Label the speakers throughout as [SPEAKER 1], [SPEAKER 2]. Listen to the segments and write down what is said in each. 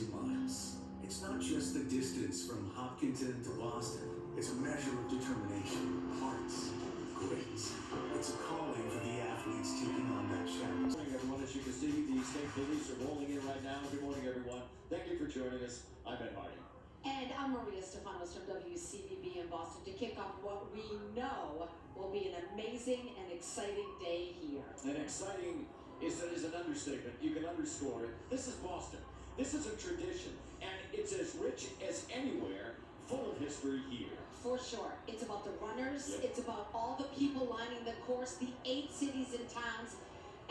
[SPEAKER 1] miles. It's not just the distance from Hopkinton to Boston. It's a measure of determination, hearts, grit. It's a calling for the athletes taking on that challenge.
[SPEAKER 2] Good morning, everyone. As you can see, the state police are rolling in right now. Good morning, everyone. Thank you for joining us. I'm Ben Hardy.
[SPEAKER 3] And I'm Maria Stefanos from WCBB in Boston to kick off what we know will be an amazing and exciting day here.
[SPEAKER 2] And exciting is an understatement. You can underscore it. This is Boston. This is a tradition, and it's as rich as anywhere, full of history here.
[SPEAKER 3] For sure. It's about the runners.
[SPEAKER 2] Yep.
[SPEAKER 3] It's about all the people lining the course, the 8 cities and towns,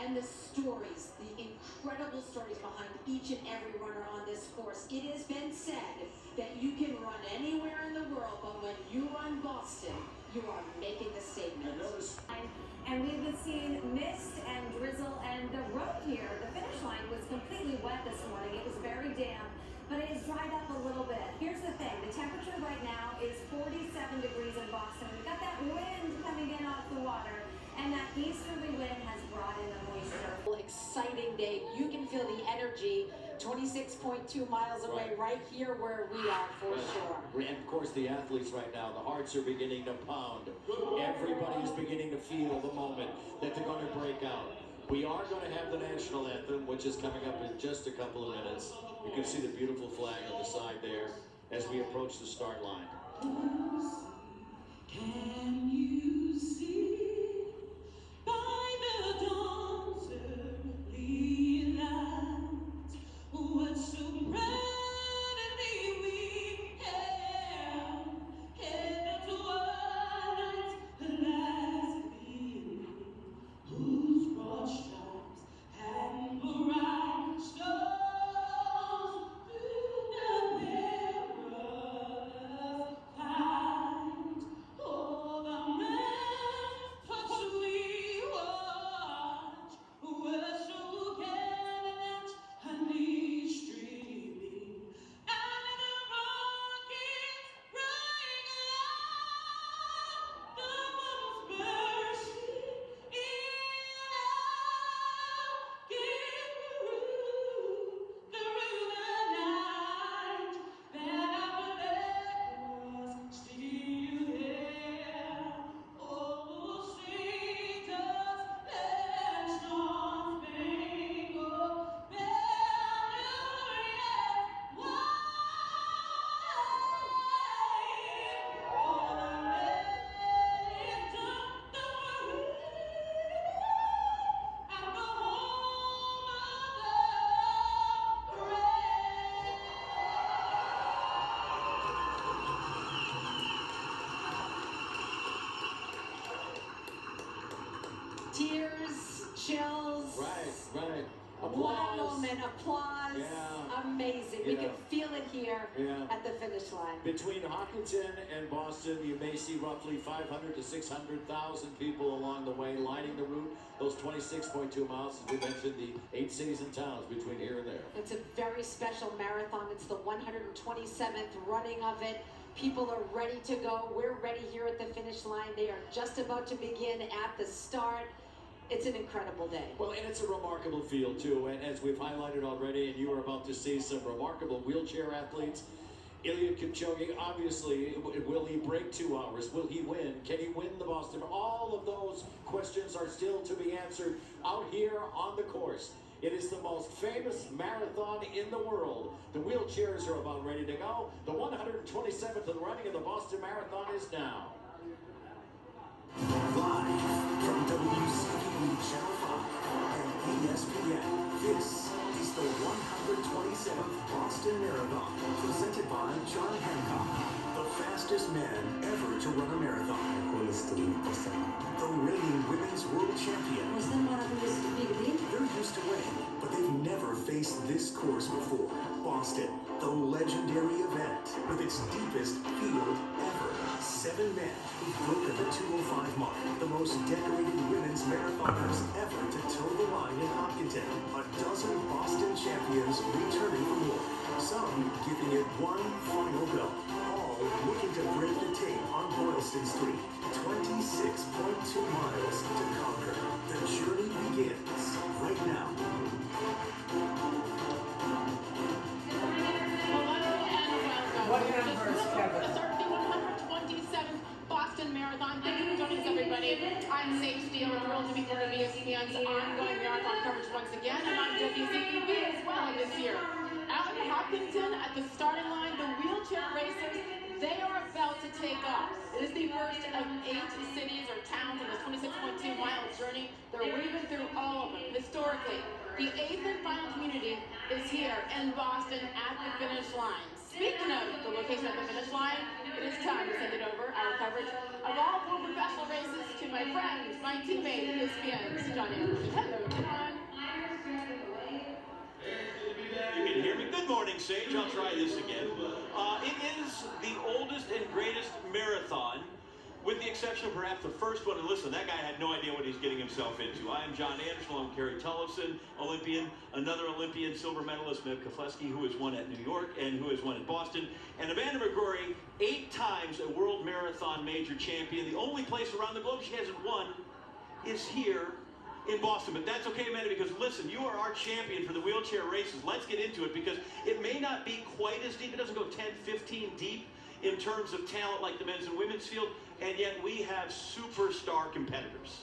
[SPEAKER 3] and the stories, the incredible stories behind each and every runner on this course. It has been said that you can run anywhere in the world, but when you run Boston, you are making a statement.
[SPEAKER 4] And we've been seeing mist and drizzle, and the road here, the finish line, was completely wet this morning. It was very damp, but it has dried up a little bit. Here's the thing, the temperature right now is 47 degrees in Boston. We've got that wind coming in off the water, and that easterly wind has brought in the moisture.
[SPEAKER 3] Exciting day. You can feel the energy 26.2 miles away right here where we are, for sure.
[SPEAKER 2] And of course, the athletes right now, the hearts are beginning to pound. Everybody is beginning to feel the moment that they're going to break out. We are going to have the national anthem, which is coming up in just a couple of minutes. You can see the beautiful flag on the side there as we approach the start line.
[SPEAKER 5] Can you see by the dawn's early light what so proudly we hailed the twilight lies beneath, whose broad stripes and bright stars through the perilous fight. Oh, the ramparts we watch were so gallant and streaming, and the rockets rang loud, the bombs bursting in out, through the night, that our flag was still there. Oh, sing us that star-spangled banner yet wave. Oh, lift up the free and the home of the brave.
[SPEAKER 3] Tears, chills.
[SPEAKER 2] Right.
[SPEAKER 3] What a
[SPEAKER 2] Applause.
[SPEAKER 3] moment. Applause.
[SPEAKER 2] Yeah.
[SPEAKER 3] Amazing. We
[SPEAKER 2] Yeah.
[SPEAKER 3] can feel it here
[SPEAKER 2] Yeah.
[SPEAKER 3] at the finish line.
[SPEAKER 2] Between Hopkinton and Boston, you may see roughly 500 to 600,000 people along the way lining the route. Those 26.2 miles, as we mentioned, the 8 cities and towns between here and there.
[SPEAKER 3] It's a very special marathon. It's the 127th running of it. People are ready to go. We're ready here at the finish line. They are just about to begin at the start. It's an incredible day.
[SPEAKER 2] Well, and it's a remarkable field, too. And as we've highlighted already, and you are about to see some remarkable wheelchair athletes. Eliud Kipchoge, obviously, will he break 2 hours? Will he win? Can he win the Boston? All of those questions are still to be answered out here on the course. It is the most famous marathon in the world. The wheelchairs are about ready to go. The 127th of the running of the Boston Marathon is now.
[SPEAKER 1] Live from WCBB Channel 5 and ESPN, this is the 127th Boston Marathon, presented by John Hancock, the fastest man ever to run a marathon. The reigning women's world champion. They're used to winning, but they've never faced this course before. Boston, the legendary event with its deepest field ever. 7 men who've broken the 2:05 mark, the most decorated women's marathoners ever to toe the line in Hopkinton. A dozen Boston champions returning for more, some giving it one final go. All looking to break the tape on Boylston Street. 26.2 miles to conquer. The journey begins right now.
[SPEAKER 4] Good morning,
[SPEAKER 6] we're thrilled to be part of ESPN's ongoing marathon coverage once again, and on WCPB as well this year. Out in Hopkinton at the starting line, the wheelchair racers, they are about to take off. It is the first of 8 cities or towns in this 26.2-mile journey. They're weaving through all of them. Historically, the 8th and final community is here in Boston at the finish line. Speaking of the location at the finish line, it is time to send it over our coverage of all 4 professional races to my friend, my teammate, ESPN's John Anderson. Hello, John.
[SPEAKER 7] You can hear me. Good morning, Sage. I'll try this again. It is the oldest and greatest marathon, with the exception of perhaps the first one. And listen, that guy had no idea what he's getting himself into. I am John Anderson. I'm Kerry Tullison, Olympian, another Olympian, silver medalist, Mev Keflezighi, who has won at New York and who has won at Boston, and Amanda McGrory, 8 times a world marathon major champion. The only place around the globe she hasn't won is here in Boston. But that's okay, Amanda, because listen, you are our champion for the wheelchair races. Let's get into it, because it may not be quite as deep. It doesn't go 10, 15 deep in terms of talent like the men's and women's field, and yet we have superstar competitors.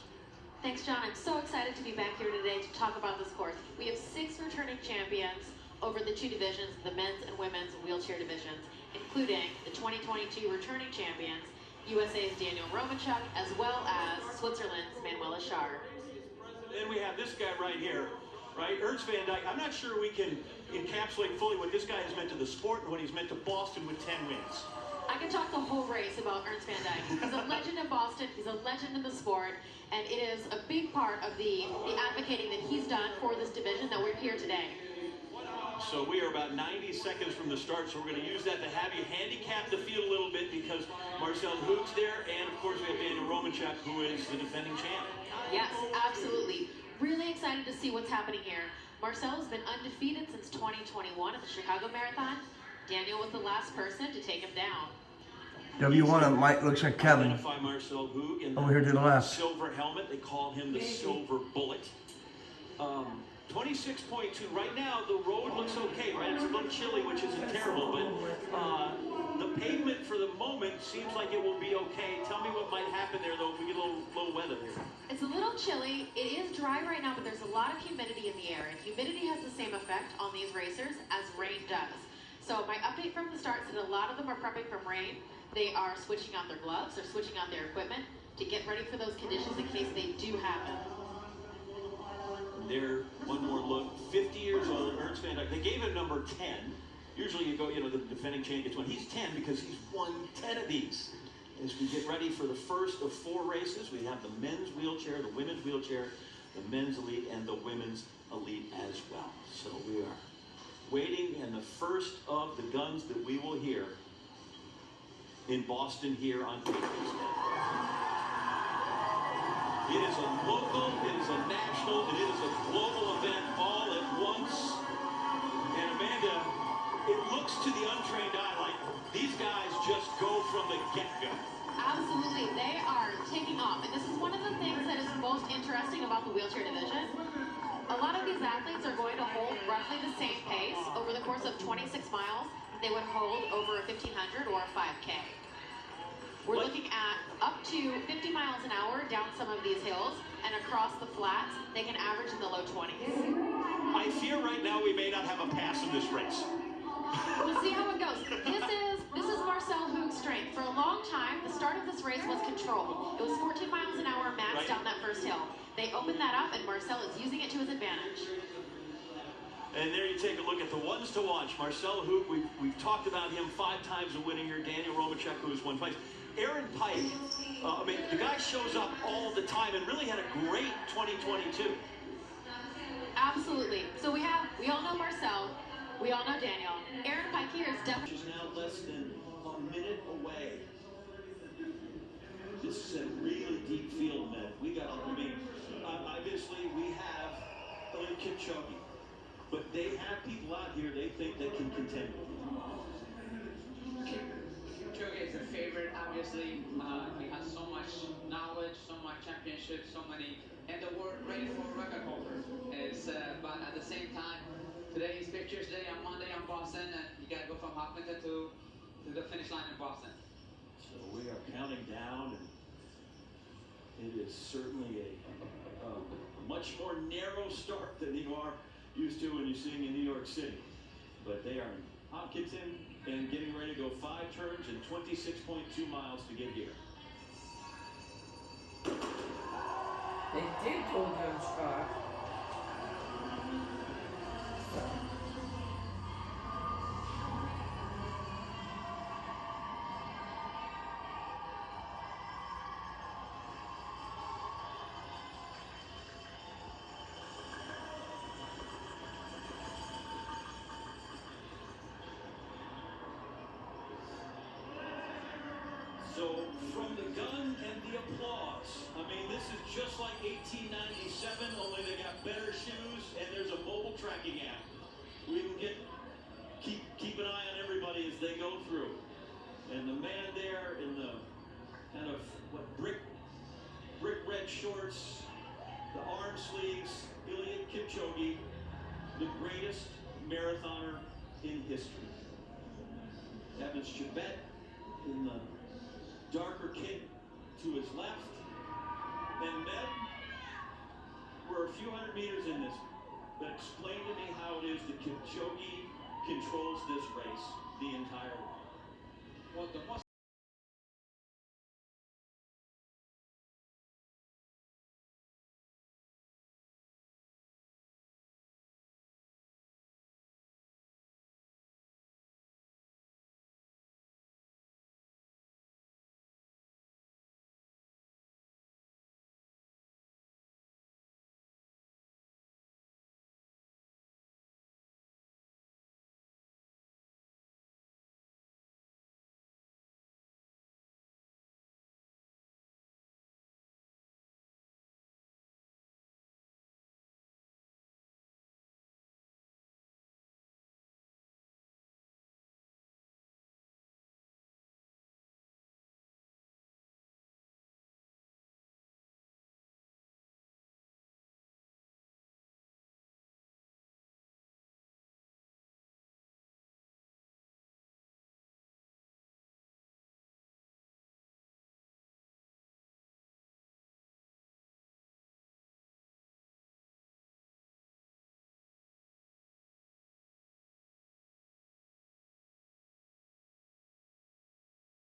[SPEAKER 8] Thanks, John. I'm so excited to be back here today to talk about this course. We have 6 returning champions over the 2 divisions, the men's and women's wheelchair divisions, including the 2022 returning champions, USA's Daniel Romanchuk, as well as Switzerland's Manuela Schär.
[SPEAKER 7] Then we have this guy right here, right? Ernst van Dijk. I'm not sure we can encapsulate fully what this guy has meant to the sport and what he's meant to Boston with 10 wins.
[SPEAKER 8] I can talk the whole race about Ernst van Dijk. He's a legend in Boston, he's a legend in the sport, and it is a big part of the advocating that he's done for this division that we're here today.
[SPEAKER 7] So we are about 90 seconds from the start, so we're going to use that to have you handicap the field a little bit, because Marcel Hoog's there, and of course we have Daniel Romanchuk, who is the defending champ.
[SPEAKER 8] Yes, absolutely. Really excited to see what's happening here. Marcel has been undefeated since 2021 at the Chicago Marathon. Daniel was the last person to take him down.
[SPEAKER 9] W1 Mike looks like Kevin.
[SPEAKER 7] Identify Marcel Hoog in
[SPEAKER 9] Over here to the left.
[SPEAKER 7] Silver helmet. They call him the Silver Bullet. 26.2. Right now, the road looks okay, right? It's a little chilly, which isn't terrible, but the pavement for the moment seems like it will be okay. Tell me what might happen there, though, if we get a little weather here.
[SPEAKER 8] It's a little chilly. It is dry right now, but there's a lot of humidity in the air, and humidity has the same effect on these racers as rain does. So my update from the start said a lot of them are prepping from rain. They are switching out their gloves, they're switching out their equipment to get ready for those conditions in case they do happen.
[SPEAKER 7] There, one more look. 50 years old, Ernst van Dijk. They gave him number 10. Usually you go, the defending champ gets one. He's 10 because he's won 10 of these. As we get ready for the first of 4 races, we have the men's wheelchair, the women's wheelchair, the men's elite, and the women's elite as well. So we are waiting, and the first of the guns that we will hear in Boston here on Patriots Day. It is a local, it is a national, and it is a global event all at once. And Amanda, it looks to the untrained eye like these guys just go from the get-go.
[SPEAKER 8] Absolutely, they are taking off. And this is one of the things that is most interesting about the wheelchair division. A lot of these athletes are going to hold roughly the same pace over the course of 26 miles that they would hold over a 1,500 or a 5K. We're looking at up to 50 miles an hour down some of these hills, and across the flats, they can average in the low 20s.
[SPEAKER 7] I fear right now we may not have a pass in this race.
[SPEAKER 8] We'll see how it goes. This is Marcel Hoog's strength. For a long time, the start of this race was controlled. It was 14 miles an hour max down that first hill. They opened that up, and Marcel is using it to his advantage.
[SPEAKER 7] And there you take a look at the ones to watch. Marcel Hoog, we've talked about him 5 times a winning year. Daniel Romanchuk, who has won twice. Aaron Pike, the guy shows up all the time and really had a great 2022.
[SPEAKER 8] Absolutely. So we all know Marcel, we all know Daniel. Aaron Pike here is definitely...
[SPEAKER 7] She's now less than a minute away. This is a really deep field, man. We got, obviously we have Eliud Kipchoge, but they have people out here they think they can contend with.
[SPEAKER 10] Kipchoge is a favorite, obviously. He has so much knowledge, so much championships, so many, and the world ready for a record holder. But at the same time, today is Pictures Day on Monday in Boston, and you got to go from Hopkinton to the finish line in Boston.
[SPEAKER 7] So we are counting down, and It is certainly a much more narrow start than you are used to when you're sitting in New York City. But they are in Hopkinton and getting ready to go 5 turns and 26.2 miles to get here.
[SPEAKER 11] They did go down Scott.
[SPEAKER 7] So from the gun and the applause, I mean, this is just like 1897, only they got better shoes and there's a mobile tracking app. We can keep an eye on everybody as they go through. And the man there in the kind of brick red shorts, the arm sleeves, Eliud Kipchoge, the greatest marathoner in history. Evans Chebet in the darker kit to his left. And Med, we're a few hundred meters in this, but explain to me how it is that Kipchoge controls this race the entire way.
[SPEAKER 10] Well, the most